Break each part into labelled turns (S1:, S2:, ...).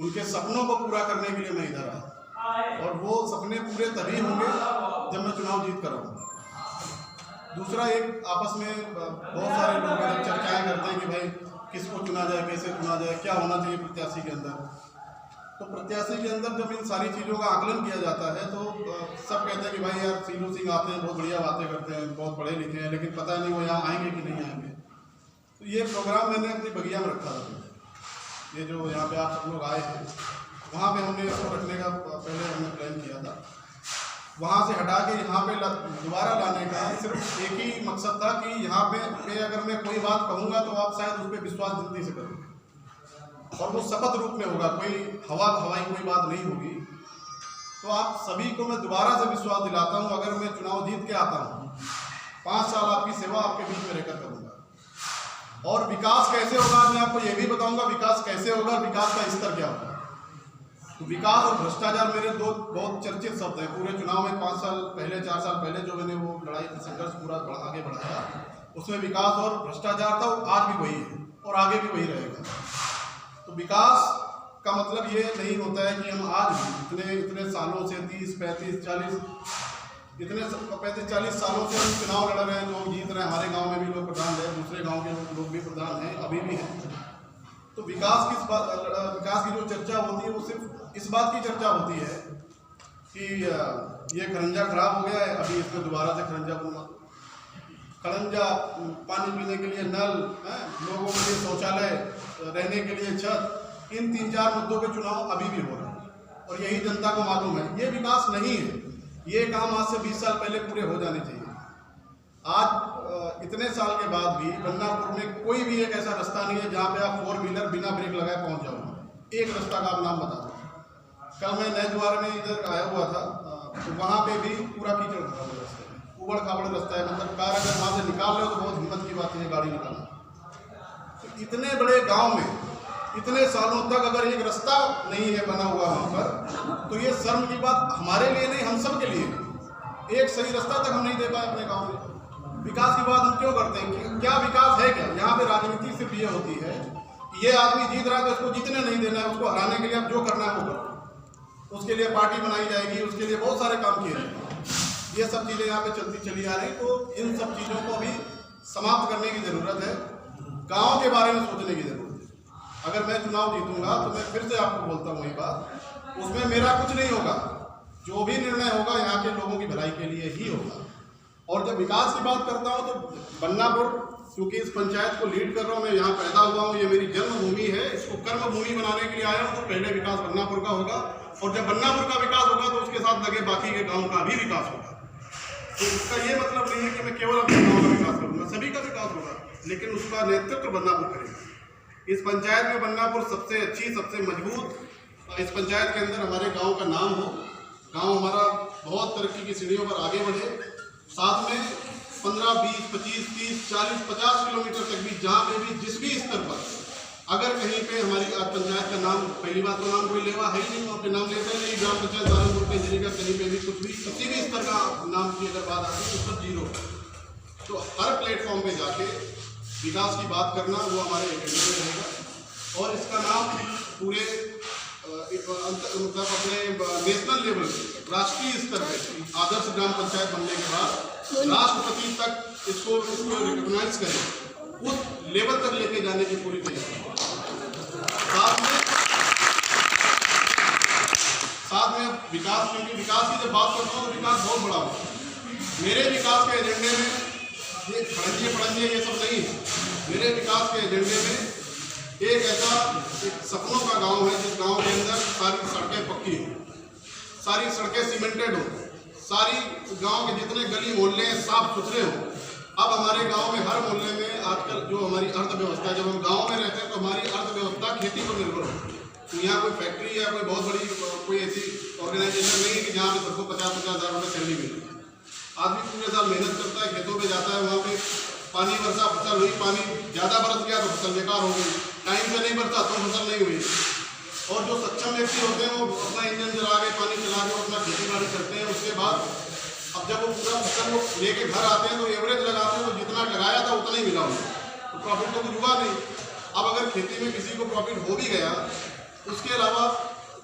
S1: उनके सपनों को पूरा करने के लिए मैं इधर आया, और वो सपने पूरे तभी होंगे जब मैं चुनाव जीत कर आऊँगा। दूसरा, एक आपस में बहुत सारे लोग चर्चाएं करते हैं कि भाई किसको चुना जाए, कैसे चुना जाए, क्या होना चाहिए प्रत्याशी के अंदर। तो प्रत्याशी के अंदर जब इन सारी चीज़ों का आकलन किया जाता है तो सब कहते हैं कि भाई यार सीलू सिंह आते हैं, बहुत बढ़िया बातें करते हैं, बहुत पढ़े लिखे हैं, लेकिन पता नहीं वो यहाँ आएंगे कि नहीं आएंगे। तो ये प्रोग्राम मैंने अपनी बगिया में रखा था। ये जो यहाँ पे आप सब लोग आए हैं, वहाँ पे हमने इसको रखने का पहले हमने प्लान किया था। वहाँ से हटा के यहाँ पे दोबारा लाने का सिर्फ एक ही मकसद था कि यहाँ पे अगर मैं कोई बात कहूँगा तो आप शायद उस पर विश्वास जल्दी से करोगे, और वो शपथ रूप में होगा, कोई हवाई कोई बात नहीं होगी। तो आप सभी को मैं दोबारा से विश्वास दिलाता हूँ, अगर मैं चुनाव जीत के आता हूँ, 5 साल आपकी सेवा आपके बीच में रहकर करूँगा। और विकास कैसे होगा मैं आपको ये भी बताऊँगा, विकास कैसे होगा, विकास का स्तर क्या होगा। तो विकास और भ्रष्टाचार मेरे दो बहुत चर्चित शब्द हैं। पूरे चुनाव में 5 साल पहले 4 साल पहले जो मैंने वो लड़ाई संघर्ष पूरा आगे बढ़ाया, उसमें विकास और भ्रष्टाचार था, वो आज भी वही है और आगे भी वही रहेगा। तो विकास का मतलब ये नहीं होता है कि हम आज इतने सालों से 30, 35, 40 इतने 35-40 सालों से हम चुनाव लड़ रहे हैं, लोग जीत रहे हैं। हमारे गांव में भी लोग प्रधान हैं, दूसरे गांव के लोग भी प्रधान हैं, अभी भी हैं। तो विकास की जो चर्चा होती है वो सिर्फ इस बात की चर्चा होती है कि ये खरंजा खराब हो गया है, अभी इसमें दोबारा से खरंजा बनवा, खरंजा पानी पीने के लिए नल, लोगों के लिए शौचालय, रहने के लिए छत, इन 3-4 मुद्दों के चुनाव अभी भी हो रहे हैं और यही जनता को मालूम है। ये विकास नहीं है। ये काम आज से 20 साल पहले पूरे हो जाने चाहिए। आज इतने साल के बाद भी बन्नापुर में कोई भी एक ऐसा रास्ता नहीं है जहाँ पे आप 4 व्हीलर बिना ब्रेक लगाए पहुँच जाओगे। एक रास्ता का आप नाम बता दो। कल मैं नए द्वार में इधर आया हुआ था, तो वहाँ पे भी पूरा कीचड़ था रास्ते में, उबड़ खाबड़ रास्ता है। मतलब कार अगर वहाँ से निकाल रहे हो तो बहुत हिम्मत की बात है गाड़ी निकालना। तो इतने बड़े गाँव में इतने सालों तक अगर एक रास्ता नहीं है बना हुआ वहाँ पर, तो ये शर्म की बात हमारे लिए नहीं, हम सब के लिए। एक सही रास्ता तक हम नहीं दे पाए अपने गाँव में। विकास की बात हम क्यों करते हैं? क्या विकास है क्या? यहाँ पे राजनीति सिर्फ ये होती है, ये आदमी जीत रहा है तो उसको जीतने नहीं देना है, उसको हराने के लिए आप जो करना है वो करो। उसके लिए पार्टी बनाई जाएगी, उसके लिए बहुत सारे काम किए जाएंगे। ये सब चीज़ें यहाँ पे चलती चली आ रही। तो इन सब चीज़ों को भी समाप्त करने की ज़रूरत है। गाँव के बारे में सोचने की ज़रूरत है। अगर मैं चुनाव जीतूंगा तो मैं फिर से आपको बोलता हूँ ये बात, उसमें मेरा कुछ नहीं होगा। जो भी निर्णय होगा यहाँ के लोगों की भलाई के लिए ही होगा। और जब विकास की बात करता हूँ तो बन्नापुर, क्योंकि इस पंचायत को लीड कर रहा हूँ, मैं यहाँ पैदा हुआ हूँ, ये मेरी जन्मभूमि है, इसको कर्मभूमि बनाने के लिए आया हूँ। तो पहले विकास बन्नापुर का होगा, और जब बन्नापुर का विकास होगा तो उसके साथ लगे बाकी के गाँव का भी विकास होगा। तो इसका ये मतलब नहीं है कि मैं केवल अपने गाँव का विकास करूँगा, सभी का विकास होगा, लेकिन उसका नेतृत्व बन्नापुर करेगा। इस पंचायत में बन्नापुर सबसे अच्छी, सबसे मजबूत, इस पंचायत के अंदर हमारे गाँव का नाम हो, गाँव हमारा बहुत तरक्की की सीढ़ियों पर आगे बढ़े। साथ में 15, 20, 25, 30, 40, 50 किलोमीटर तक भी जहाँ पे भी जिस भी स्तर पर अगर कहीं पे हमारी पंचायत का नाम, पहली बात तो नाम कोई लेवा है ही नहीं, वहाँ पे नाम लेते हैं नहीं। ग्राम पंचायत बारहपुर के जरिए का कहीं पे भी कुछ भी किसी भी स्तर का नाम की अगर बात आती है तो सब 0। तो हर प्लेटफॉर्म पे जाके विकास की बात करना वो हमारे एजेंडे में रहेगा। और इसका नाम पूरे मतलब अपने नेशनल लेवल पे, राष्ट्रीय स्तर पे आदर्श ग्राम पंचायत बनने के बाद राष्ट्रपति तक इसको रिकॉग्नाइज करें, उस लेवल तक लेके जाने की पूरी तैयारी। साथ में विकास, क्योंकि विकास की जब बात करता हूँ तो विकास बहुत बड़ा होगा। मेरे विकास के एजेंडे में ये खड़ंजे ये सब नहीं है। मेरे विकास के एजेंडे में एक ऐसा सपनों का गांव है जिस गांव के अंदर सारी सड़कें पक्की हो, सारी सड़कें सीमेंटेड हो, सारी गांव के जितने गली मोहल्ले साफ सुथरे हो। अब हमारे गांव में हर मोहल्ले में आजकल जो हमारी अर्थव्यवस्था है, जब हम गांव में रहते हैं तो हमारी अर्थव्यवस्था खेती पर निर्भर होती है। तो यहाँ कोई फैक्ट्री या कोई बहुत बड़ी कोई ऐसी ऑर्गेनाइजेशन नहीं है कि जहाँ पे सबको 50-50 हज़ार रुपये सैलरी मिल रही है। आदमी पूरे साल मेहनत करता है, खेतों में जाता है, वहाँ पे पानी बरसा, फसल हुई, पानी ज़्यादा बरस गया तो फसल बेकार हो गई, टाइम से नहीं बरसा तो फसल नहीं हुई। और जो सक्षम व्यक्ति होते हैं वो अपना इंजन चला के, पानी चला के अपना खेती बाड़ी करते हैं। उसके बाद अब जब वो पूरा फसल वो लेके घर आते हैं तो एवरेज लगाते हैं, तो जितना लगाया था उतना ही मिला उनको, तो प्रॉफिट तो कुछ हुआ नहीं। अब अगर खेती में किसी को प्रॉफिट हो भी गया उसके अलावा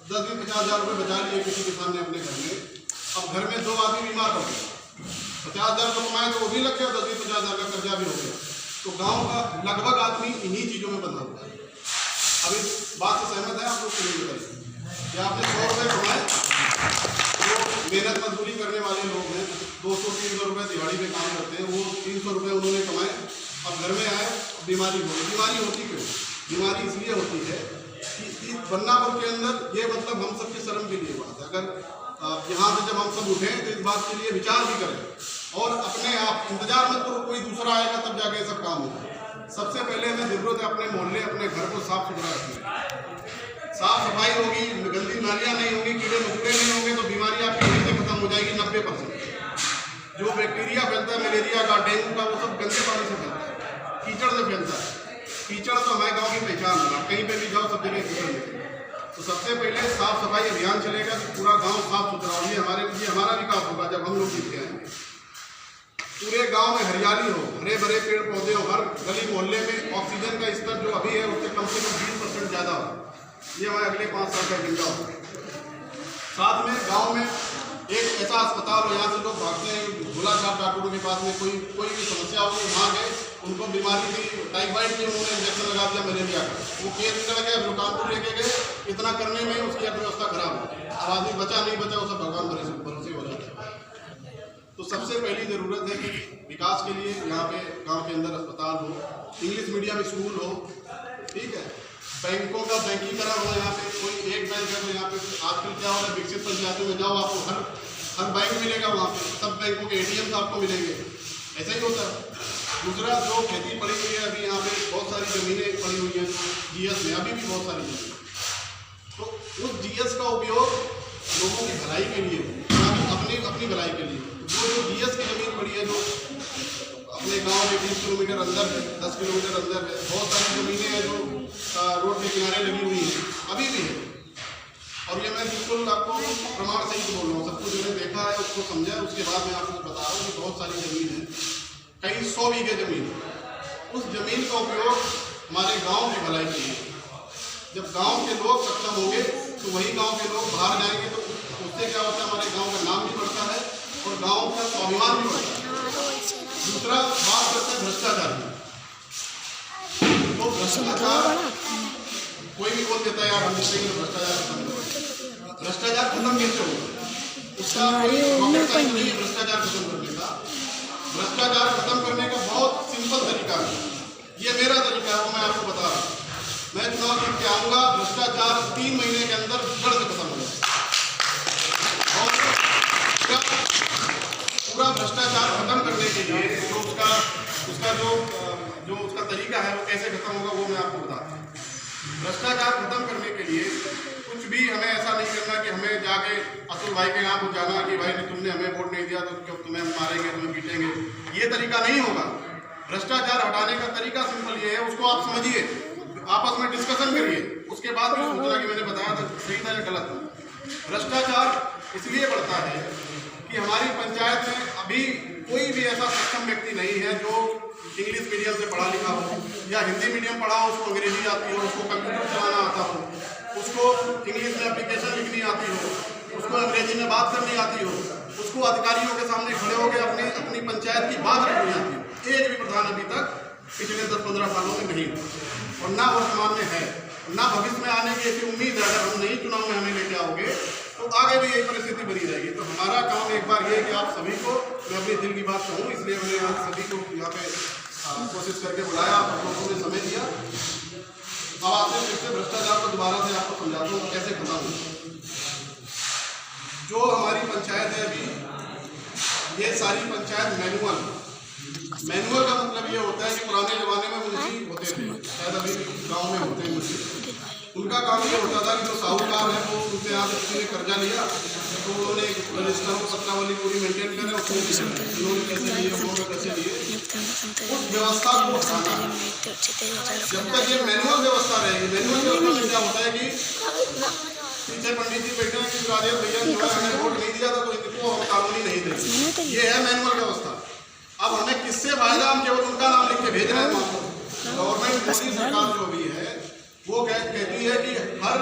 S1: 10-50 हज़ार रुपये बचा लिए किसी किसान ने अपने घर में। अब घर में 2 आदमी बीमार हो गए, 50,000 तो कमाए तो वो भी लग गया, 10-50 हज़ार का कर्जा भी हो गया। तो गांव का लगभग आदमी इन्हीं चीज़ों में बंधा हुआ है। अब इस बात से सहमत है आप लोग? नहीं बताइए कि आपने 100 रुपये कमाए, जो मेहनत मजदूरी करने वाले लोग हैं 200-300 रुपये दिहाड़ी में काम करते हैं, वो 300 रुपये उन्होंने कमाए, अब घर में आए बीमारी हो गई। बीमारी होती क्यों? बीमारी इसलिए होती है कि बन्नापुर के अंदर ये मतलब हम सबके शर्म के लिए बात है। अगर यहाँ से जब हम सब उठें तो इस बात के लिए विचार भी करें और अपने आप इंतजार मत करो कोई दूसरा आएगा तब जाके सब काम होगा। सबसे पहले हमें जरूरत है अपने मोहल्ले अपने घर को साफ सुथरा रखने। साफ सफाई होगी, गंदी नालियाँ नहीं होंगी, कीड़े मकोड़े नहीं होंगे तो बीमारी आपकी वहीं से खत्म हो जाएगी 90%। जो बैक्टीरिया फैलता है मलेरिया का, डेंगू का, वो सब गंदे पानी से फैलता है, कीचड़ से फैलता है। कीचड़ तो हमारे गाँव की पहचान है, कहीं पर भी जाओ सब जगह कीचड़ मिलती है। तो सबसे पहले साफ सफाई अभियान चलेगा कि पूरा गांव साफ सुथरा हो। ये हमारा विकास होगा जब हम लोग जीत के आएंगे। पूरे गांव में हरियाली हो, हरे भरे पेड़ पौधे हो, हर गली मोहल्ले में ऑक्सीजन का स्तर जो अभी है उससे कम 20% ज़्यादा हो। ये हमारे अगले 5 साल का एजेंडा होगा। साथ में गाँव में एक ऐसा अस्पताल हो यहाँ से लोग भागते हैं गोलाघाट डॉक्टरों के पास में, कोई भी समस्या हो वहाँ गए, उनको बीमारी थी टाइफाइड की, उन्होंने इंजेक्शन लगा दिया मलेरिया का, वो केस निकल गया, फिर कानपुर लेके गए, इतना करने में उसकी अर्थव्यवस्था खराब हो। अब आदमी बचा नहीं बचा वो सब भगवान भरोसे हो जाता है। तो सबसे पहली ज़रूरत है कि विकास के लिए यहाँ पे गांव के अंदर अस्पताल हो, इंग्लिश मीडियम स्कूल हो, ठीक है, बैंकों का बैंकीकरण हो। यहाँ पे कोई एक बैंक है तो यहाँ पे आजकल क्या हो रहा है, विकसित पंचायतों में जाओ आपको हर बैंक मिलेगा, वहाँ पे सब बैंकों के ATM आपको मिलेंगे, ऐसा ही होता है। दूसरा जो खेती पड़ी हुई है अभी यहाँ पे बहुत सारी ज़मीनें पड़ी हुई हैं GS में, अभी भी बहुत सारी ज़मीन, तो उस GS का उपयोग लोगों की भलाई के लिए हो, अपनी भलाई के लिए। जो GS की ज़मीन पड़ी है जो अपने गांव में 20 किलोमीटर अंदर है, 10 किलोमीटर अंदर है, बहुत सारी ज़मीनें हैं जो रोड के किनारे लगी हुई हैं, अभी भी है। और ये मैं बिल्कुल आपको प्रमाण सहित बोल रहा हूँ, सब कुछ मैंने देखा है उसको समझा है, उसके बाद मैं आपको बता रहा हूँ कि बहुत सारी ज़मीन है, कई 100 बीघे ज़मीन। उस ज़मीन का उपयोग हमारे गांव की भलाई के लिए। जब गांव के लोग सक्षम होंगे तो वही गांव के लोग बाहर जाएंगे, तो उससे क्या होता है हमारे गांव का नाम भी बढ़ता है और गांव का स्वाभिमान भी बढ़ता है। दूसरा बात करते हैं भ्रष्टाचार की। तो भ्रष्टाचार कोई भी बोल देता है यार हम इससे भ्रष्टाचार खत्म कैसे होगा? उसका भ्रष्टाचार खत्म करने का, भ्रष्टाचार खत्म करने का बहुत सिंपल तरीका है। ये मेरा तरीका है, वो मैं आपको बता रहा हूँ। मैं चुनाव जीत के आऊँगा, भ्रष्टाचार 3 महीने के अंदर जड़ से खत्म हो जाएगा। पूरा भ्रष्टाचार खत्म करने के लिए जो उसका तरीका है वो कैसे खत्म होगा वो मैं आपको बताता हूँ। भ्रष्टाचार खत्म करने के लिए कुछ भी हमें ऐसा नहीं करना कि हमें जाके अतुल भाई के यहाँ को जाना कि भाई तुमने हमें वोट नहीं दिया तो क्यों तुम्हें मारेंगे, तुम्हें पीटेंगे, ये तरीका नहीं होगा। भ्रष्टाचार हटाने का तरीका सिंपल ये है, उसको आप समझिए, आपस में डिस्कशन करिए, उसके बाद में सोचना कि मैंने बताया था सही था या गलत था। भ्रष्टाचार इसलिए बढ़ता है कि हमारी पंचायत में अभी कोई भी ऐसा सक्षम व्यक्ति नहीं है जो इंग्लिश मीडियम से पढ़ा लिखा हो या हिंदी मीडियम पढ़ा हो, उसको अंग्रेजी आती हो, उसको कंप्यूटर चलाना आता हो, उसको इंग्लिश में एप्लीकेशन लिखनी आती हो, उसको अंग्रेजी में बात करनी आती हो, उसको अधिकारियों के सामने खड़े होकर अपनी पंचायत की बात रखनी आती हो। एक भी प्रधान अभी तक पिछले 10-15 सालों में नहीं और ना वर्तमान में है, ना भविष्य में आने की ऐसी उम्मीद है। अगर हम नहीं चुनाव में हमें लेके आओगे तो आगे भी यही परिस्थिति बनी रहेगी। तो हमारा काम एक बार ये है कि आप सभी को, मैं अपने दिल की बात कहूँ इसलिए मैंने आज सभी को यहाँ पे कोशिश करके बुलाया, आप लोगों ने समय दिया। अब आपसे फिर से भ्रष्टाचार को दोबारा से आपको समझाता हूँ कैसे खत्म हो। जो हमारी पंचायत है अभी, ये सारी पंचायत मैनुअल का मतलब ये होता है कि पुराने ज़माने में मुंशी होते थे, शायद अभी गाँव में होते हैं मुंशी। उनका काम ये होता था कि जो साहूकार है वो उनसे यहाँ से किसी ने कर्जा लिया तो उन्होंने रजिस्टर पत्रावली पूरी मेंटेन करें, उन्होंने कैसे लिए, वो कैसे लिए, उस व्यवस्था को हटाना। जब तक ये मैनुअल व्यवस्था रहेगी, मैनुअल व्यवस्था में क्या होता है कि पीछे पंडित जी बैठे हैं कि राजेश भैया जो है हमें वोट नहीं दिया था तो इनको हम कानूनी नहीं देंगे, ये है मैनुअल व्यवस्था। अब हमें किससे फायदा, हम केवल उनका नाम लिख के भेज रहे हैं। गवर्नमेंट मोदी सरकार जो भी है वो कहती है कि हर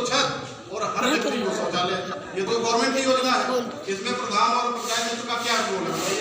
S1: छत और हर व्यक्ति को शौचालय, ये तो गवर्नमेंट की योजना है। इसमें प्रधान और पंचायत मित्र का क्या रोल है?